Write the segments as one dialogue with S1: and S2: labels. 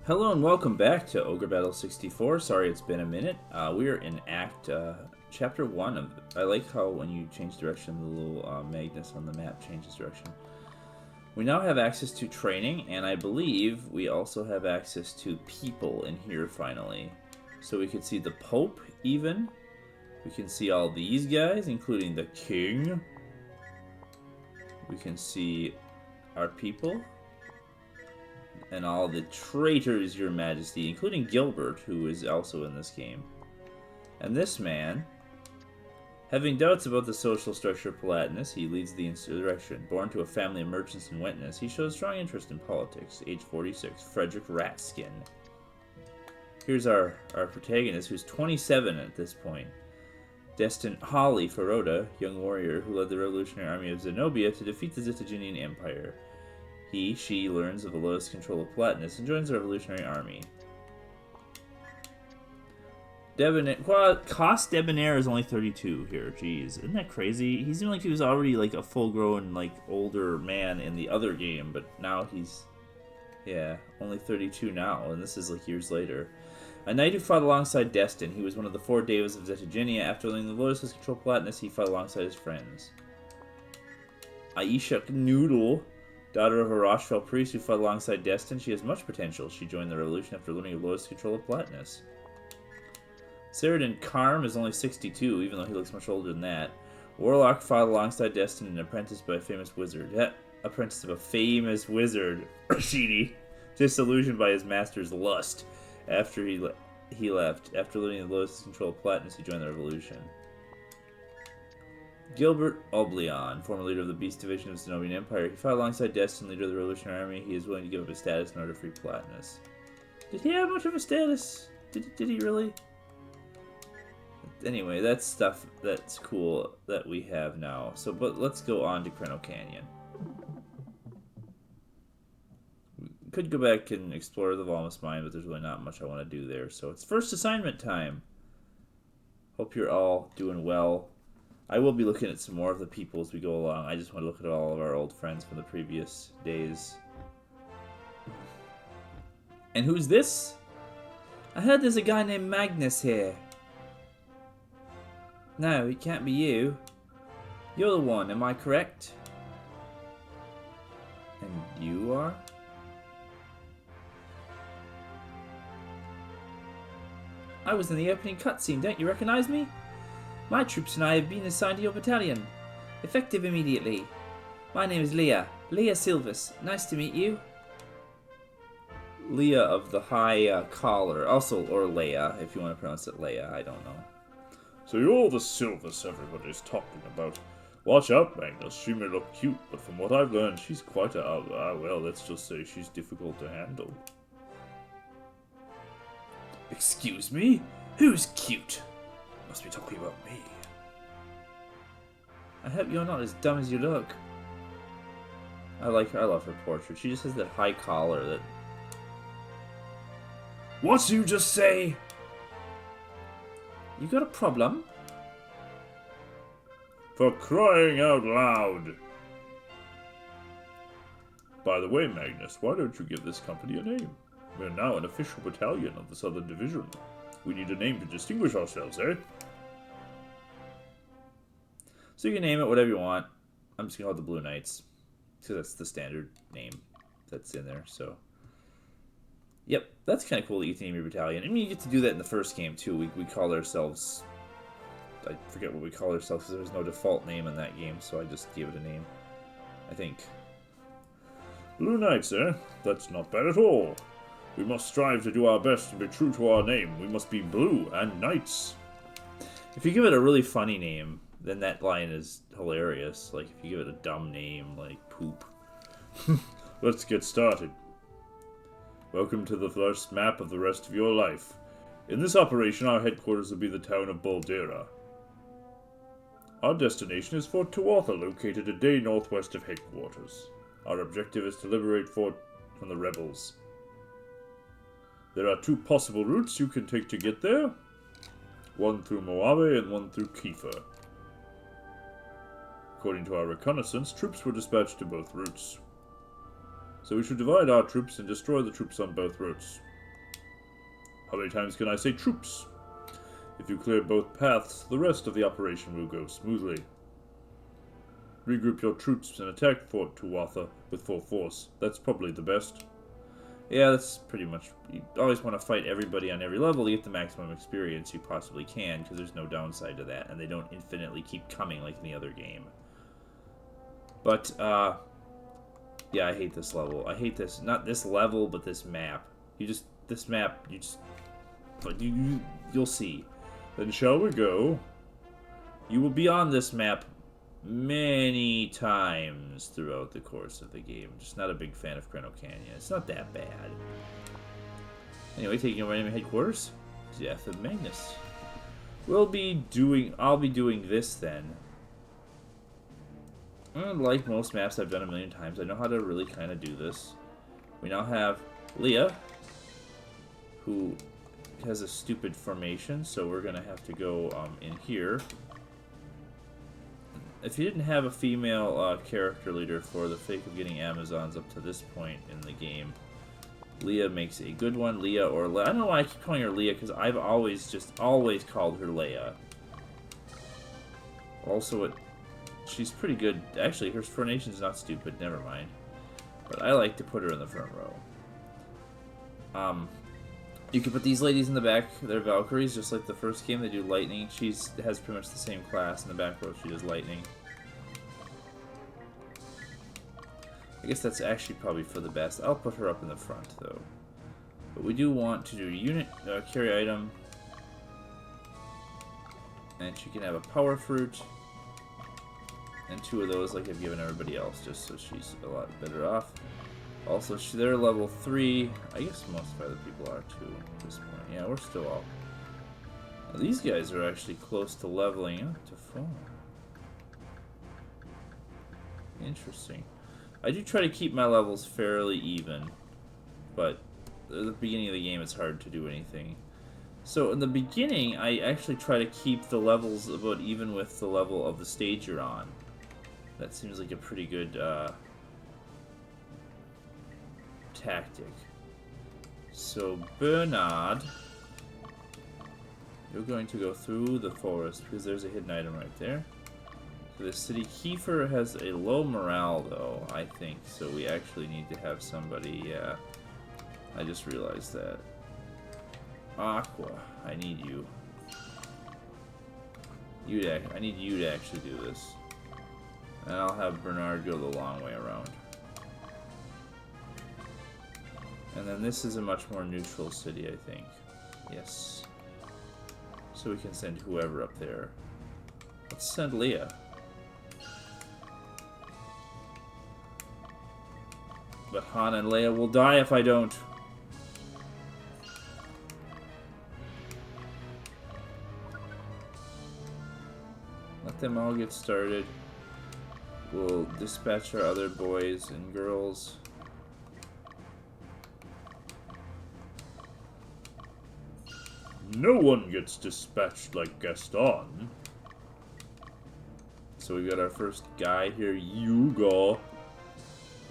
S1: Hello and welcome back to Ogre Battle 64. Sorry it's been a minute. We are in Chapter 1 of... I like how when you change direction, the little magnets on the map changes direction. We now have access to training, and I believe we also have access to people in here finally. So we can see the Pope, even. We can see all these guys, including the King. We can see our people. And all the traitors, Your Majesty, including Gilbert, who is also in this game. And this man, having doubts about the social structure of Palatinus, he leads the insurrection. Born to a family of merchants and witness, he shows strong interest in politics. Age 46, Frederick Ratskin. Here's our protagonist, who's 27 at this point. Destined Holly Feroda, young warrior who led the revolutionary army of Zenobia to defeat the Zitagenian Empire. She learns of the lowest control of Palatinus and joins the revolutionary army. Cost Debonair is only 32 here. Jeez, isn't that crazy? He seemed like he was already like a full-grown, like older man in the other game, but now he's, yeah, only 32 now, and this is like years later. A knight who fought alongside Destin, he was one of the 4 Devas of Zetagenia. After learning the lowest control of Palatinus, he fought alongside his friends. Aisha Noodle, daughter of a Rochefort priest who fought alongside Destin, she has much potential. She joined the revolution after learning of lowest control of Palatinus. Saradin Karm is only 62, even though he looks much older than that. Warlock fought alongside Destin and apprenticed by a famous wizard. Apprentice of a famous wizard, Rashidi, disillusioned by his master's lust. After he left. After learning the lowest control of Palatinus, he joined the revolution. Gilbert Oblion, former leader of the Beast Division of the Zenobian Empire. He fought alongside Destin, leader of the Revolutionary Army. He is willing to give up his status in order to free Palatinus. Did he have much of a status? Did he really? Anyway, that's stuff that's cool that we have now. So, but let's go on to Creno Canyon. We could go back and explore the Valmus Mine, but there's really not much I want to do there. So it's first assignment time. Hope you're all doing well. I will be looking at some more of the people as we go along. I just want to look at all of our old friends from the previous days. And who's this? I heard there's a guy named Magnus here. No, it can't be you. You're the one, am I correct? And you are? I was in the opening cutscene, don't you recognize me? My troops and I have been assigned to your battalion. Effective immediately. My name is Leah. Leah Silvus. Nice to meet you. Leah of the High Collar. Also, or Leia, if you want to pronounce it Leia. I don't know.
S2: So you're the Silvus everybody's talking about. Watch out, Magnus. She may look cute, but from what I've learned, she's quite well, let's just say she's difficult to handle.
S1: Excuse me? Who's cute? Must be talking about me. I hope you're not as dumb as you look. I love her portrait. She just has that high collar that... What you just say? You got a problem?
S2: For crying out loud! By the way, Magnus, why don't you give this company a name? We're now an official battalion of the Southern Division. We need a name to distinguish ourselves, eh?
S1: So you can name it whatever you want. I'm just going to call it the Blue Knights. Because that's the standard name that's in there, so... Yep, that's kind of cool that you can name your battalion. I mean, you get to do that in the first game, too. We call ourselves... I forget what we call ourselves, because there was no default name in that game, so I just gave it a name. I think.
S2: Blue Knights, eh? That's not bad at all. We must strive to do our best and be true to our name. We must be blue and knights.
S1: If you give it a really funny name, then that line is hilarious. Like, if you give it a dumb name, like Poop.
S2: Let's get started. Welcome to the first map of the rest of your life. In this operation, our headquarters will be the town of Boldera. Our destination is Fort Tuatha, located a day northwest of headquarters. Our objective is to liberate Fort from the rebels. There are 2 possible routes you can take to get there. One through Moave and one through Kiefer. According to our reconnaissance, troops were dispatched to both routes. So we should divide our troops and destroy the troops on both routes. How many times can I say troops? If you clear both paths, the rest of the operation will go smoothly. Regroup your troops and attack Fort Tuatha with full force. That's probably the best.
S1: Yeah, that's pretty much... You always want to fight everybody on every level to get the maximum experience you possibly can, because there's no downside to that, and they don't infinitely keep coming like any other game. But, yeah, I hate this level. I hate this... Not this level, but this map. This map, you just... But you'll see.
S2: Then shall we go?
S1: You will be on this map many times throughout the course of the game. Just not a big fan of Chrono Canyon. It's not that bad. Anyway, taking over enemy headquarters. Death of Magnus. I'll be doing this then. Like most maps I've done a million times, I know how to really kind of do this. We now have Leah, who has a stupid formation, so we're gonna have to go in here. If you didn't have a female character leader for the sake of getting Amazons up to this point in the game, Leah makes a good one. Leah or I don't know why I keep calling her Leah, because I've always called her Leia. Also, she's pretty good. Actually, her formation's not stupid. Never mind. But I like to put her in the front row. You can put these ladies in the back. They're Valkyries, just like the first game. They do lightning. She has pretty much the same class in the back row. She does lightning. I guess that's actually probably for the best. I'll put her up in the front, though. But we do want to do unit carry item. And she can have a power fruit. And 2 of those like I've given everybody else, just so she's a lot better off. Also, they're level 3. I guess most other people are too at this point. Yeah, we're still all... Now, these guys are actually close to leveling up to 4. Interesting. I do try to keep my levels fairly even, but at the beginning of the game it's hard to do anything. So in the beginning, I actually try to keep the levels about even with the level of the stage you're on. That seems like a pretty good tactic. So Bernard, you're going to go through the forest because there's a hidden item right there. So the city Kiefer has a low morale though, I think, so we actually need to have somebody, yeah. I just realized that. Aqua, I need you. I need you to actually do this. And I'll have Bernard go the long way around. And then this is a much more neutral city, I think. Yes. So we can send whoever up there. Let's send Leah. But Han and Leia will die if I don't. Let them all get started. We'll dispatch our other boys and girls.
S2: No one gets dispatched like Gaston.
S1: So we got our first guy here, Hugo.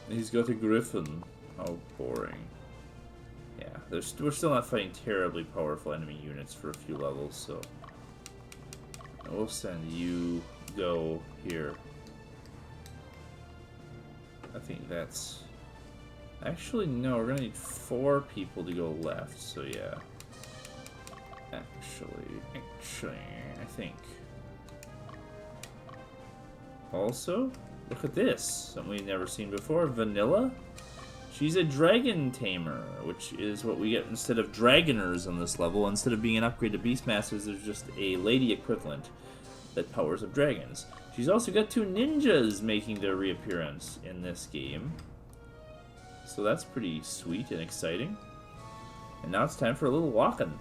S1: He's got a griffin. How boring. Yeah, we're still not fighting terribly powerful enemy units for a few levels, so... We'll send you go here. I think that's... Actually, no, we're gonna need 4 people to go left, so yeah. Actually, I think. Also, look at this. Something we've never seen before. Vanilla? She's a dragon tamer, which is what we get instead of dragoners on this level. Instead of being an upgrade to Beastmasters, there's just a lady equivalent that powers up dragons. She's also got 2 ninjas making their reappearance in this game. So that's pretty sweet and exciting. And now it's time for a little walking.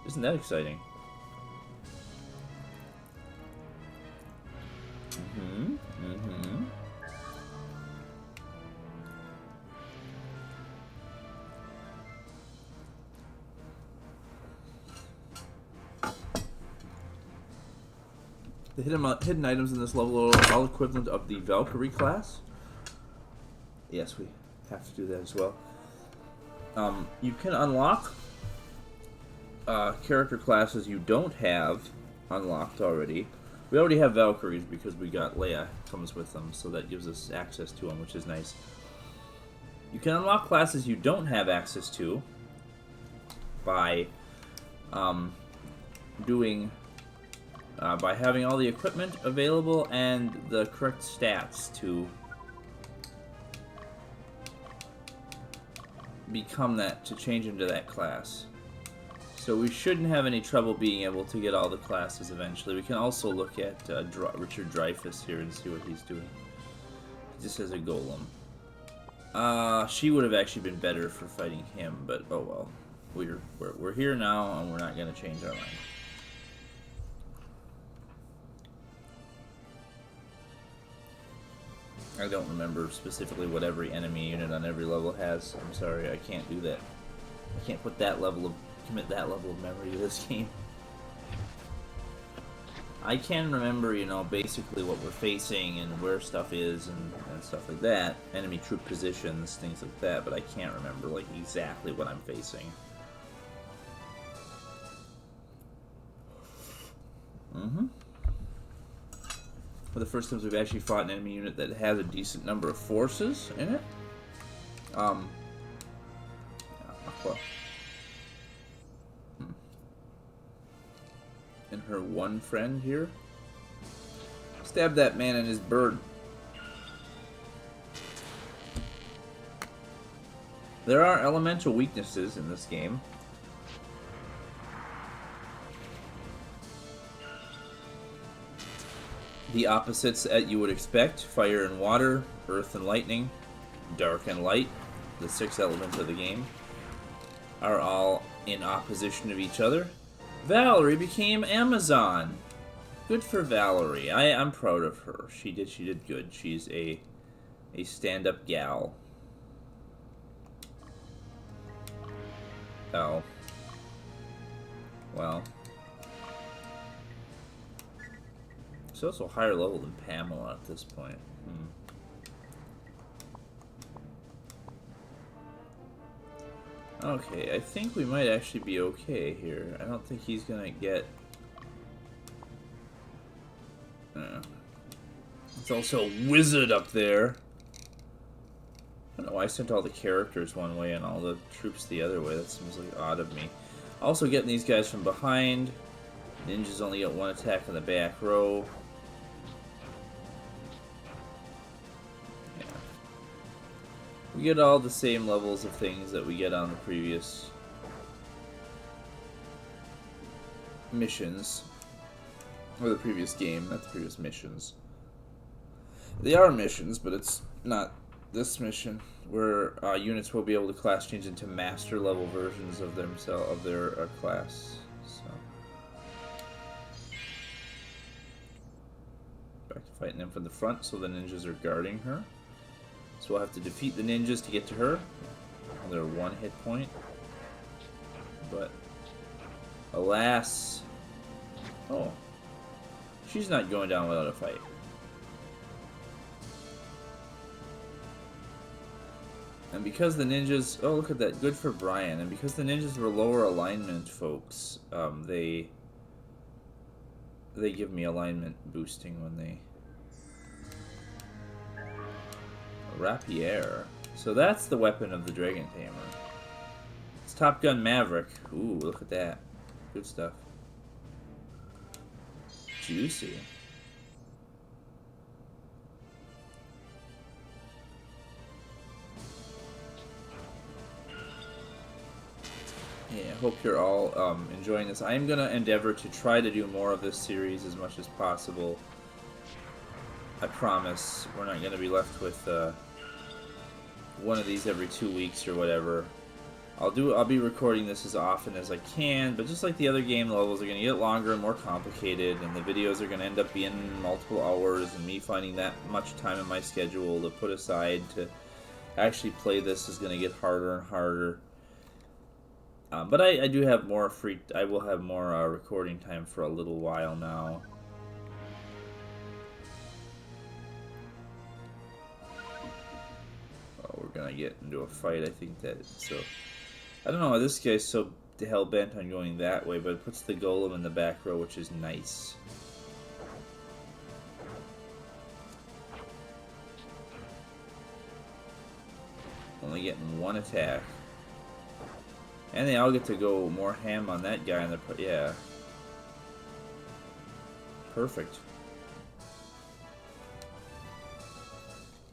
S1: Isn't that exciting? The hidden items in this level are all equivalent of the Valkyrie class. Yes, we have to do that as well. You can unlock character classes you don't have unlocked already. We already have Valkyries because we got Leia comes with them, so that gives us access to them, which is nice. You can unlock classes you don't have access to by by having all the equipment available and the correct stats to become that, to change into that class. So we shouldn't have any trouble being able to get all the classes eventually. We can also look at Richard Dreyfuss here and see what he's doing. Just as a golem. She would have actually been better for fighting him, but oh well. We're here now, and we're not going to change our mind. I don't remember specifically what every enemy unit on every level has. I'm sorry, I can't do that. I can't put that level of commit that level of memory to this game. I can remember, you know, basically what we're facing and where stuff is and stuff like that. Enemy troop positions, things like that, but I can't remember, like, exactly what I'm facing. For the first times we've actually fought an enemy unit that has a decent number of forces in it. And her one friend here. Stab that man and his bird. There are elemental weaknesses in this game. The opposites that you would expect: fire and water, earth and lightning, dark and light, the 6 elements of the game, are all in opposition of each other. Valerie became Amazon. Good for Valerie. I'm proud of her. She did good. She's a stand-up gal. Oh. Well. She's also higher level than Pamela at this point. Okay, I think we might actually be okay here. I don't think he's gonna get... It's also a wizard up there. I don't know why I sent all the characters one way and all the troops the other way. That seems like odd of me. Also getting these guys from behind. Ninjas only get 1 attack in the back row. We get all the same levels of things that we get on the previous missions. Or the previous game, not the previous missions. They are missions, but it's not this mission, where units will be able to class change into master level versions of their class. So, back to fighting them from the front, so the ninjas are guarding her. So we'll have to defeat the ninjas to get to her. They're 1 hit point. But, alas... Oh. She's not going down without a fight. And because the ninjas... Oh, look at that. Good for Brian. And because the ninjas were lower alignment folks, they give me alignment boosting when they... Rapier. So that's the weapon of the Dragon Tamer. It's Top Gun Maverick. Ooh, look at that. Good stuff. Juicy. Yeah, I hope you're all enjoying this. I am going to endeavor to try to do more of this series as much as possible. I promise we're not going to be left with one of these every 2 weeks or whatever. I'll be recording this as often as I can, but just like the other game, levels are going to get longer and more complicated, and the videos are going to end up being multiple hours, and me finding that much time in my schedule to put aside to actually play this is going to get harder and harder. But I do have more I will have more recording time for a little while now. We're gonna get into a fight, I think that, so... I don't know why this guy's so hell-bent on going that way, but it puts the golem in the back row, which is nice. Only getting one attack. And they all get to go more ham on that guy in the... Yeah. Perfect.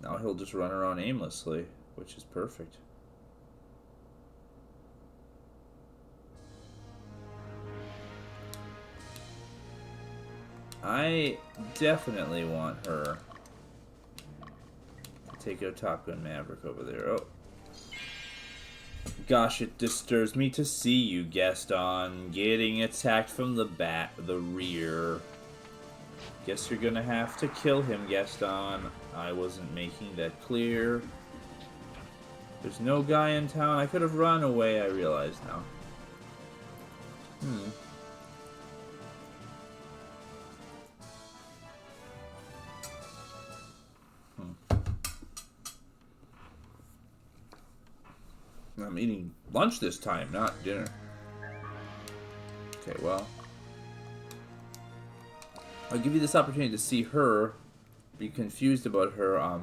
S1: Now he'll just run around aimlessly, which is perfect. I definitely want her to take out Top Gun Maverick over there. Oh. Gosh, it disturbs me to see you, Gaston, getting attacked from the rear. Guess you're gonna have to kill him, Gaston. I wasn't making that clear. There's no guy in town. I could have run away, I realize now. I'm eating lunch this time, not dinner. Okay, well. I'll give you this opportunity to see her, be confused about her.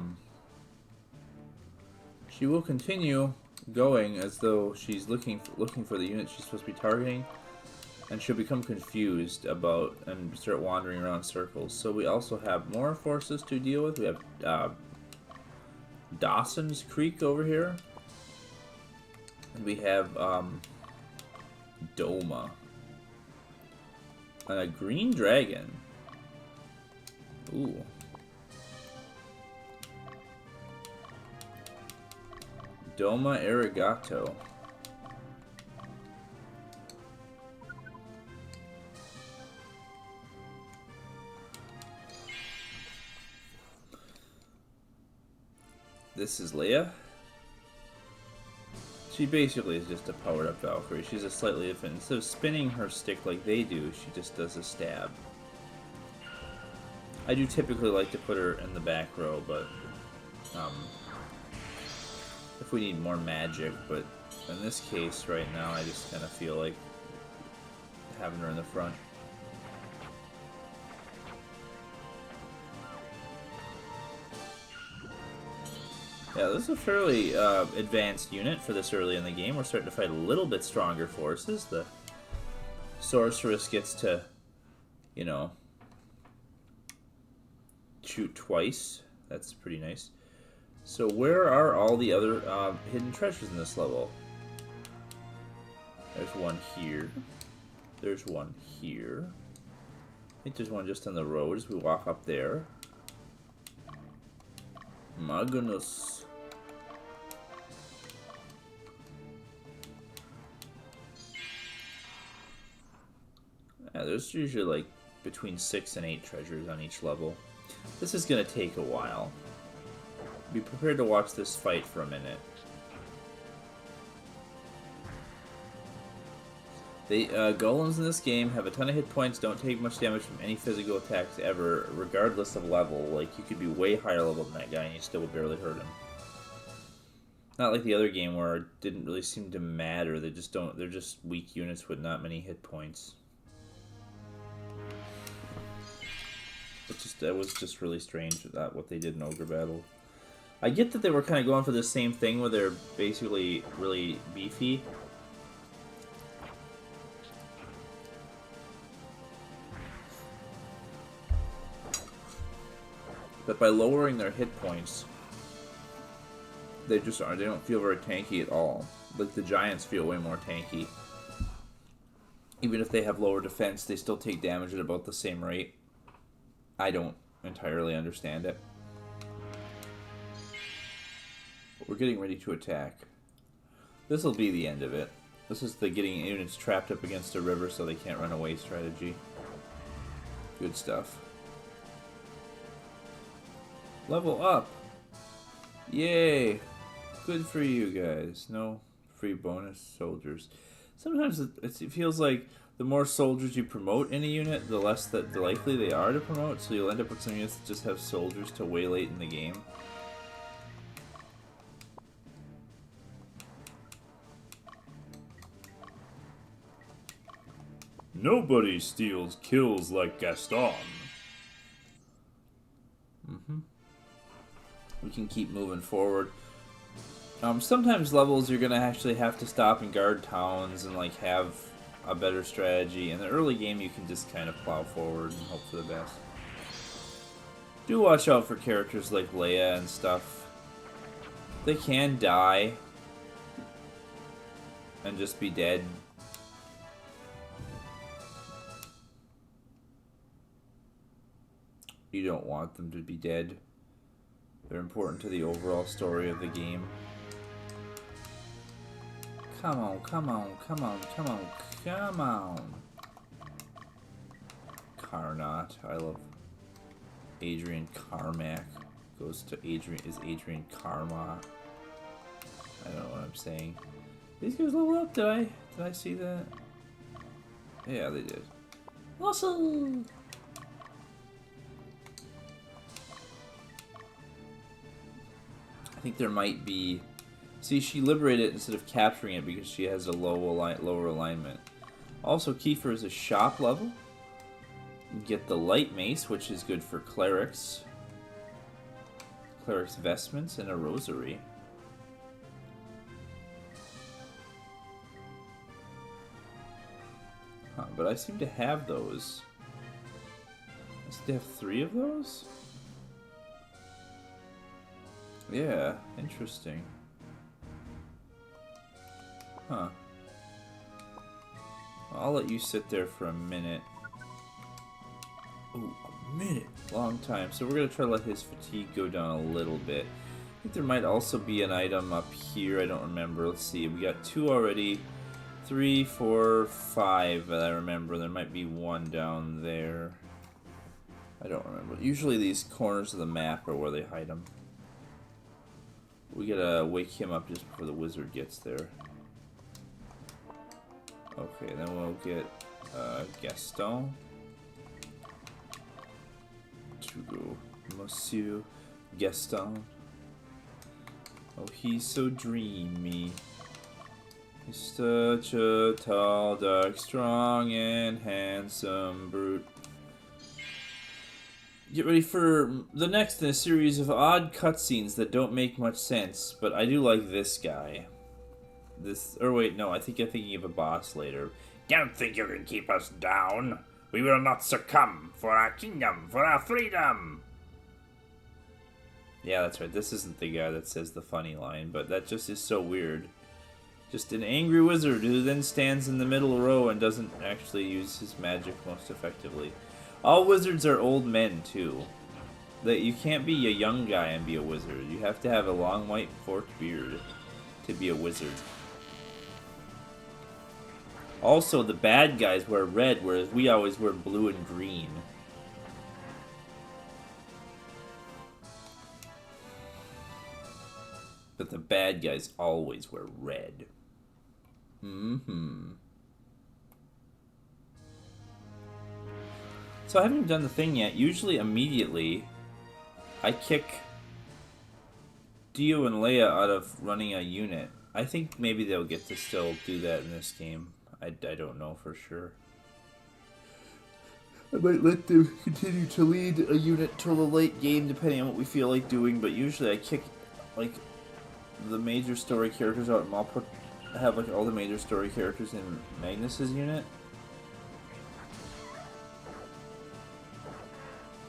S1: She will continue going as though she's looking for the unit she's supposed to be targeting, and she'll become confused about and start wandering around circles. So we also have more forces to deal with. We have Dawson's Creek over here. And we have Doma. And a green dragon. Ooh. Doma Arigato. This is Leia. She basically is just a powered up Valkyrie. She's a slightly different. Instead of spinning her stick like they do, she just does a stab. I do typically like to put her in the back row, but if we need more magic, but in this case right now I just kind of feel like having her in the front. Yeah, this is a fairly advanced unit for this early in the game. We're starting to fight a little bit stronger forces. The Sorceress gets to, you know, shoot twice. That's pretty nice. So where are all the other hidden treasures in this level? There's one here. There's one here. I think there's one just on the road as we walk up there. My goodness. Yeah, there's usually like between 6 and 8 treasures on each level. This is going to take a while. Be prepared to watch this fight for a minute. The golems in this game have a ton of hit points, don't take much damage from any physical attacks ever, regardless of level. Like, you could be way higher level than that guy and you still would barely hurt him. Not like the other game where it didn't really seem to matter. They're just weak units with not many hit points. That was just really strange that what they did in Ogre Battle. I get that they were kind of going for the same thing where they're basically really beefy. But by lowering their hit points, they just aren't. They don't feel very tanky at all. Like the giants feel way more tanky. Even if they have lower defense, they still take damage at about the same rate. I don't entirely understand it. But we're getting ready to attack. This will be the end of it. This is the getting units trapped up against a river so they can't run away strategy. Good stuff. Level up! Yay! Good for you guys. No free bonus soldiers. Sometimes it feels like the more soldiers you promote in a unit, the less likely they are to promote, so you'll end up with some units that just have soldiers till way late in the game.
S2: Nobody steals kills like Gaston.
S1: We can keep moving forward. Sometimes levels you're gonna actually have to stop and guard towns and like have a better strategy. In the early game, you can just kind of plow forward and hope for the best. Do watch out for characters like Leia and stuff. They can die and just be dead. You don't want them to be dead. They're important to the overall story of the game. Come on, come on, come on, come on, come on. Carnot. I love Adrian Carmack. Goes to Adrian. Is Adrian Karma. I don't know what I'm saying. These guys level up, did I see that? Yeah, they did. Awesome! I think there might be... See, she liberated it instead of capturing it because she has a lower alignment. Also, Kiefer is a shop level. You get the light mace, which is good for clerics. Cleric's vestments and a rosary. Huh, but I seem to have those. I seem to have 3 of those? Yeah, interesting. Huh. Well, I'll let you sit there for a minute. Ooh, a minute! Long time. So we're going to try to let his fatigue go down a little bit. I think there might also be an item up here. I don't remember. Let's see. We got 2 already. 3, 4, 5 that I remember. There might be 1 down there. I don't remember. Usually these corners of the map are where they hide them. We gotta wake him up just before the wizard gets there. Okay, then we'll get Gaston. To go, Monsieur Gaston. Oh, he's so dreamy. He's such a tall, dark, strong, and handsome brute. Get ready for the next in a series of odd cutscenes that don't make much sense, but I do like this guy. Or wait, no, I think I'm thinking of a boss later.
S3: Don't think you can keep us down. We will not succumb for our kingdom, for our freedom.
S1: Yeah, that's right. This isn't the guy that says the funny line, but that just is so weird. Just an angry wizard who then stands in the middle row and doesn't actually use his magic most effectively. All wizards are old men, too. That you can't be a young guy and be a wizard. You have to have a long white forked beard to be a wizard. Also, the bad guys wear red, whereas we always wear blue and green. But the bad guys always wear red. So I haven't done the thing yet. Usually, immediately, I kick Dio and Leia out of running a unit. I think maybe they'll get to still do that in this game. I don't know for sure. I might let them continue to lead a unit till the late game, depending on what we feel like doing. But usually, I kick like the major story characters out, and I'll have like all the major story characters in Magnus's unit.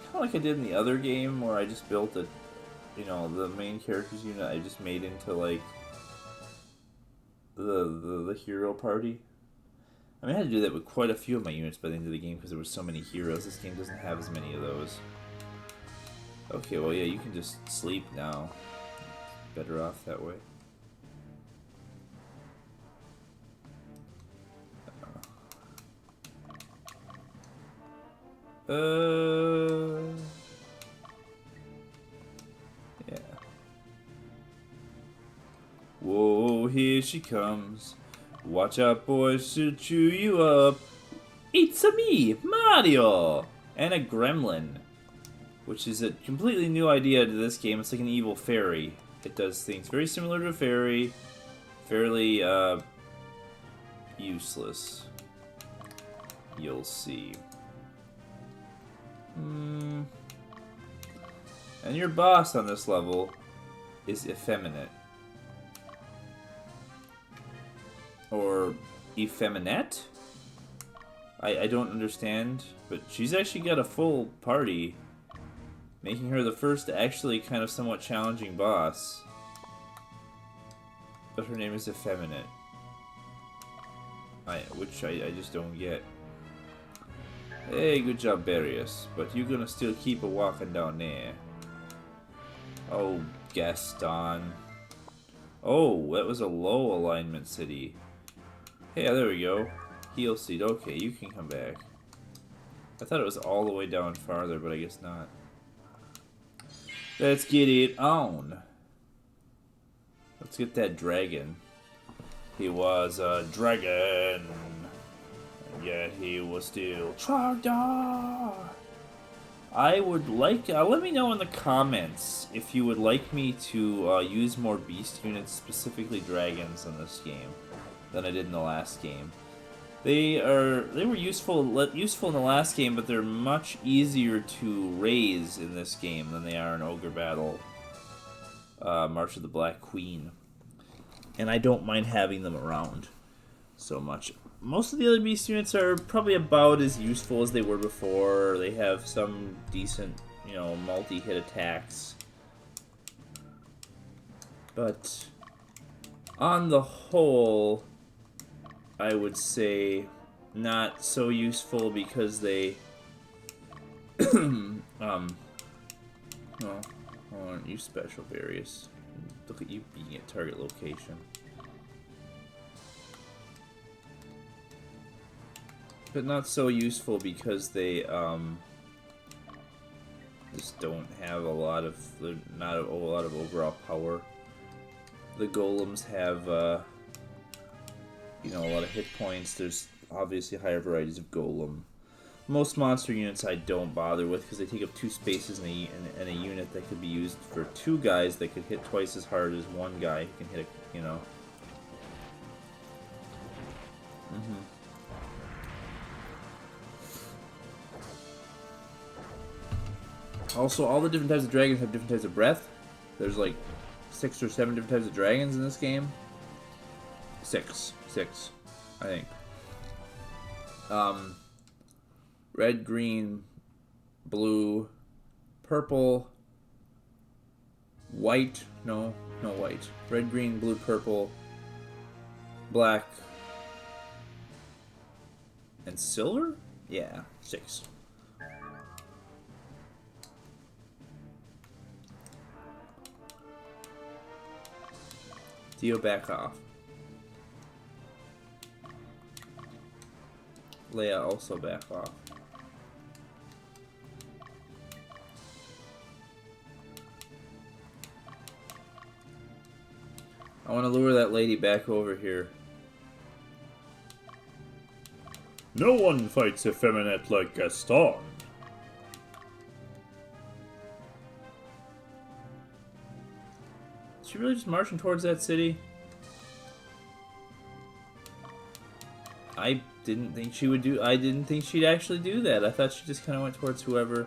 S1: Kind of like I did in the other game, where I just built a, you know, the main characters unit. I just made into like the hero party. I mean, I had to do that with quite a few of my units by the end of the game because there were so many heroes. This game doesn't have as many of those. Okay, well, yeah, you can just sleep now. Better off that way. Yeah. Whoa, here she comes. Watch out, boys, she'll chew you up. It's a me, Mario! And a gremlin. Which is a completely new idea to this game. It's like an evil fairy. It does things very similar to a fairy. Fairly, useless. You'll see. And your boss on this level is effeminate. Or effeminate? I don't understand, but she's actually got a full party, making her the first actually kind of somewhat challenging boss. But her name is effeminate. Which I just don't get. Hey, good job, Barrios, but you're gonna still keep a walking down there. Oh, Gaston. Oh, that was a low alignment city. Hey, there we go. Heal seed. Okay, you can come back. I thought it was all the way down farther, but I guess not. Let's get it on. Let's get that dragon. He was a dragon, and yet he was still Trogdor. I would like, let me know in the comments if you would like me to use more beast units, specifically dragons, in this game than I did in the last game. They were useful in the last game, but they're much easier to raise in this game than they are in Ogre Battle, March of the Black Queen. And I don't mind having them around so much. Most of the other beast units are probably about as useful as they were before. They have some decent, multi-hit attacks. But on the whole, I would say not so useful because they well, aren't you special, Various? Look at you being at target location. But not so useful because they just don't have a lot of overall power. The golems have a lot of hit points. There's obviously higher varieties of golem. Most monster units I don't bother with because they take up 2 spaces in a unit that could be used for 2 guys that could hit twice as hard as 1 guy who can hit Also, all the different types of dragons have different types of breath. There's like 6 or 7 different types of dragons in this game. 6, I think. Red, green, blue, purple, white. No white. Red, green, blue, purple, black, and silver? Yeah, 6. Dio, back off. Leia, also back off. I want to lure that lady back over here.
S2: No one fights effeminate like Gaston.
S1: Is she really just marching towards that city? I didn't think she'd actually do that. I thought she just kind of went towards whoever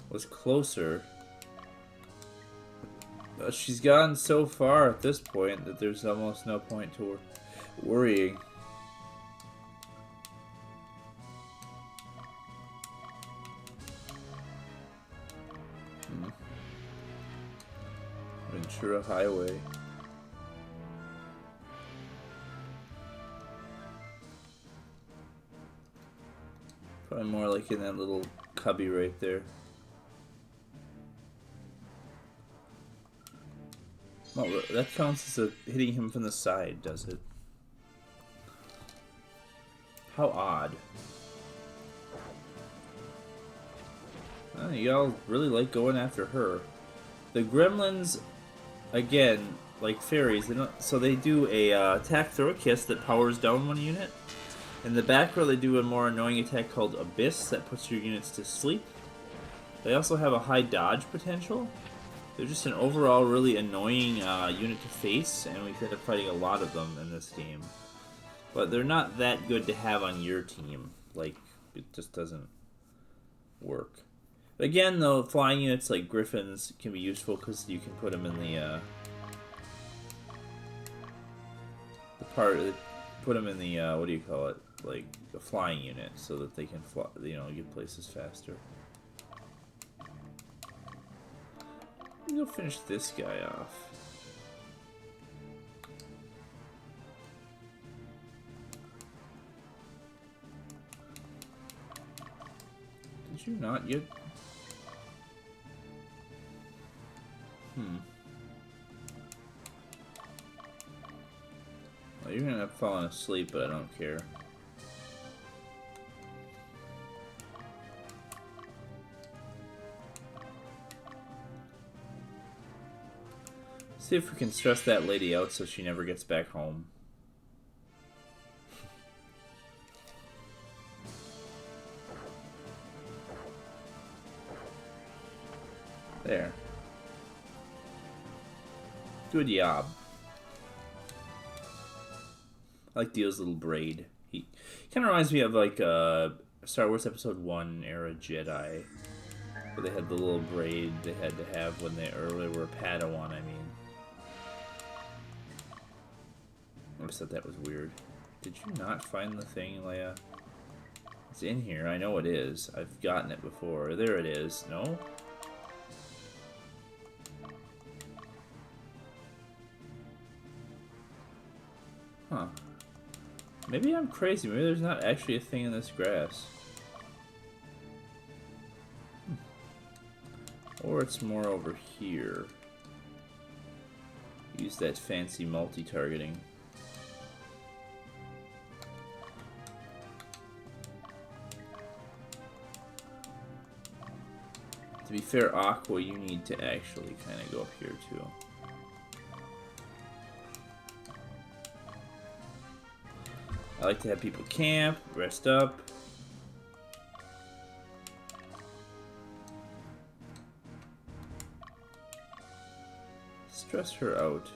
S1: was closer. But she's gotten so far at this point that there's almost no point to worrying. Ventura Highway. Probably more like in that little cubby right there. Well, that counts as hitting him from the side, does it? How odd. Y'all really like going after her. The gremlins, again, like fairies, they do a attack throw a kiss that powers down one unit. In the back row, they do a more annoying attack called Abyss that puts your units to sleep. They also have a high dodge potential. They're just an overall really annoying unit to face, and we've ended up fighting a lot of them in this game. But they're not that good to have on your team. like, it just doesn't work. But again, though, flying units like Griffins can be useful because you can put them in the put them in the, what do you call it? Like, a flying unit so that they can fly, you know, get places faster. Let me go finish this guy off. Did you not get... Well, you're gonna end up falling asleep, but I don't care. See if we can stress that lady out so she never gets back home. There. Good job. I like Dio's little braid. He kind of reminds me of like Star Wars Episode 1 era Jedi. Where they had the little braid they had to have when they were a Padawan, I mean. I always thought that was weird. Did you not find the thing, Leia? It's in here. I know it is. I've gotten it before. There it is. No? Huh. Maybe I'm crazy. Maybe there's not actually a thing in this grass. Or it's more over here. Use that fancy multi-targeting. To be fair, Aqua, you need to actually kind of go up here too. I like to have people camp, rest up. Stress her out.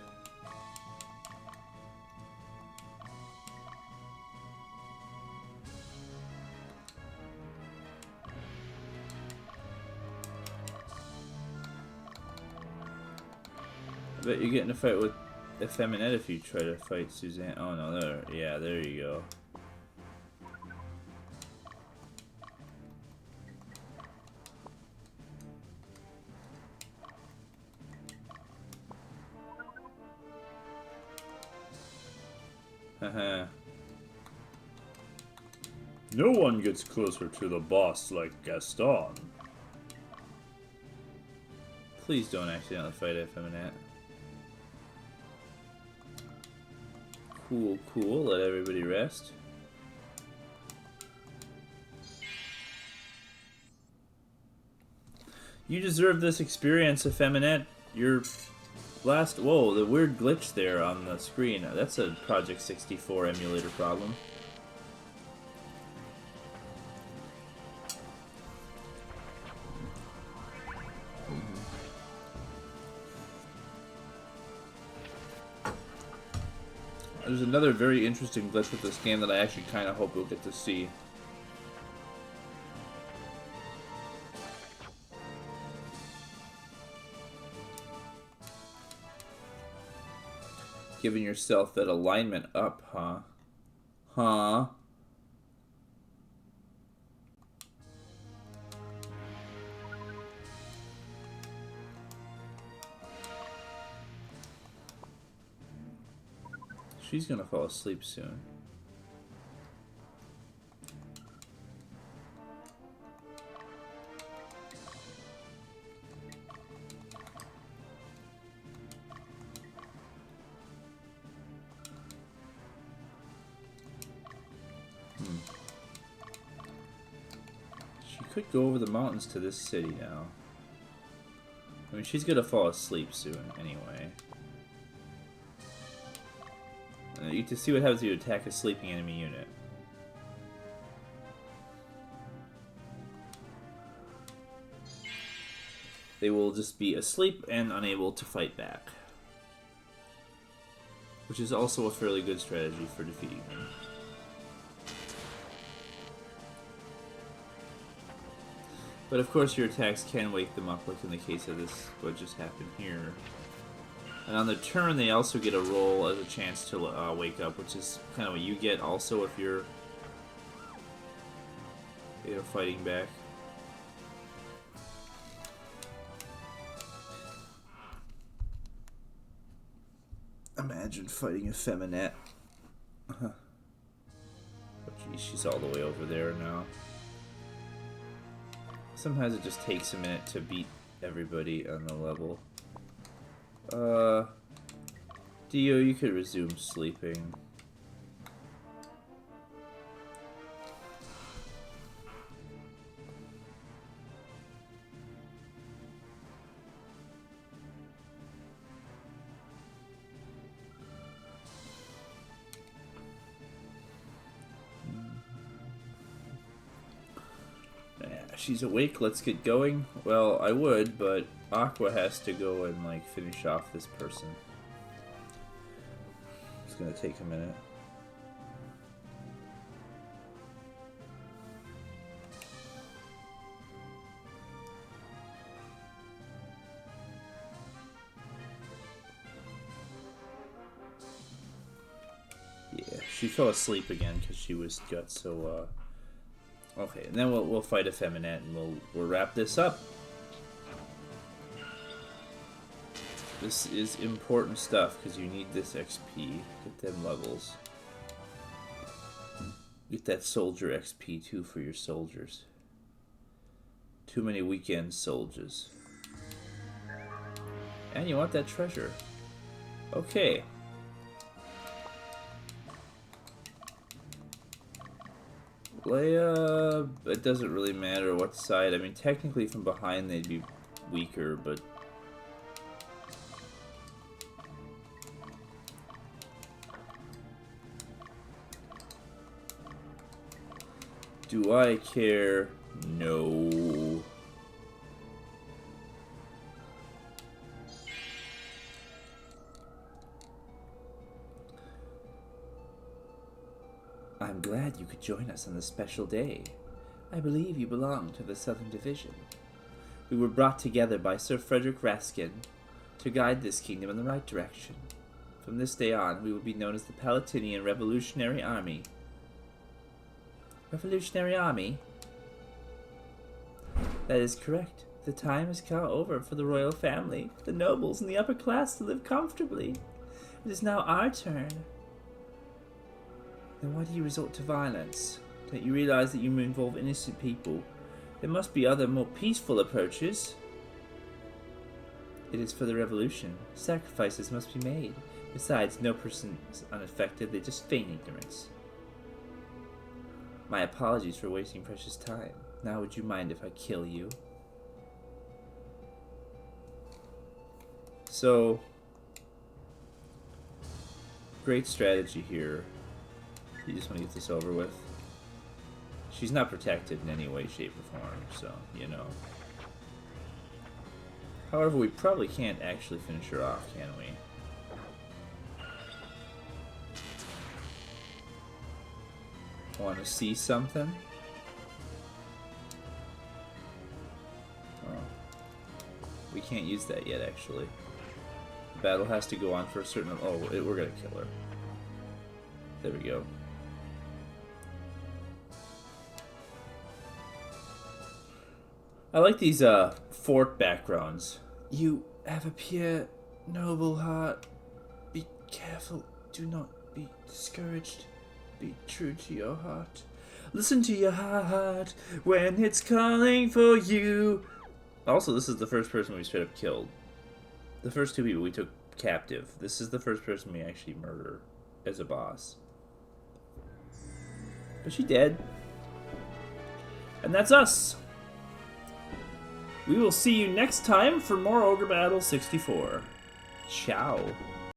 S1: I bet you get in a fight with Effeminate if you try to fight Suzanne. Oh no, there. Yeah, there you go. Haha.
S2: No one gets closer to the boss like Gaston.
S1: Please don't accidentally fight Effeminate. Cool, cool. Let everybody rest. You deserve this experience, Effeminate. Your last... Whoa, the weird glitch there on the screen. That's a Project 64 emulator problem. There's another very interesting glitch with this game that I actually kind of hope we'll get to see. Giving yourself that alignment up, huh? Huh? She's gonna fall asleep soon. She could go over the mountains to this city now. I mean, she's gonna fall asleep soon anyway. You to see what happens if you attack a sleeping enemy unit. They will just be asleep and unable to fight back. Which is also a fairly good strategy for defeating them. But of course your attacks can wake them up, like in the case of this, what just happened here. And on the turn they also get a roll as a chance to wake up, which is kind of what you get also if you're fighting back. Imagine fighting a feminette. Oh, geez, she's all the way over there now. Sometimes it just takes a minute to beat everybody on the level. Dio, you could resume sleeping. She's awake, let's get going. Well, I would, but Aqua has to go and, like, finish off this person. It's gonna take a minute. Yeah, she fell asleep again because she got so, Okay, and then we'll fight a feminette and we'll wrap this up. This is important stuff because you need this XP. Get them levels. Get that soldier XP too for your soldiers. Too many weekend soldiers. And you want that treasure. Okay. Leia, it doesn't really matter what side. I mean, technically from behind they'd be weaker, but... Do I care? No. I'm glad you could join us on this special day. I believe you belong to the Southern Division. We were brought together by Sir Frederick Raskin to guide this kingdom in the right direction. From this day on, we will be known as the Palatinian Revolutionary Army. Revolutionary Army? That is correct. The time has come over for the royal family, the nobles, and the upper class to live comfortably. It is now our turn. Then why do you resort to violence? Don't you realize that you involve innocent people? There must be other, more peaceful approaches. It is for the revolution. Sacrifices must be made. Besides, no person is unaffected. They just feign ignorance. My apologies for wasting precious time. Now would you mind if I kill you? So, great strategy here. You just want to get this over with. She's not protected in any way, shape, or form, so, you know. However, we probably can't actually finish her off, can we? Want to see something? Oh. We can't use that yet, actually. The battle has to go on for a certain... Oh, we're gonna kill her. There we go. I like these fort backgrounds. You have a pure, noble heart. Be careful. Do not be discouraged. Be true to your heart. Listen to your heart when it's calling for you. Also, this is the first person we straight up killed. The first two people we took captive. This is the first person we actually murder as a boss. But she dead. And that's us. We will see you next time for more Ogre Battle 64. Ciao.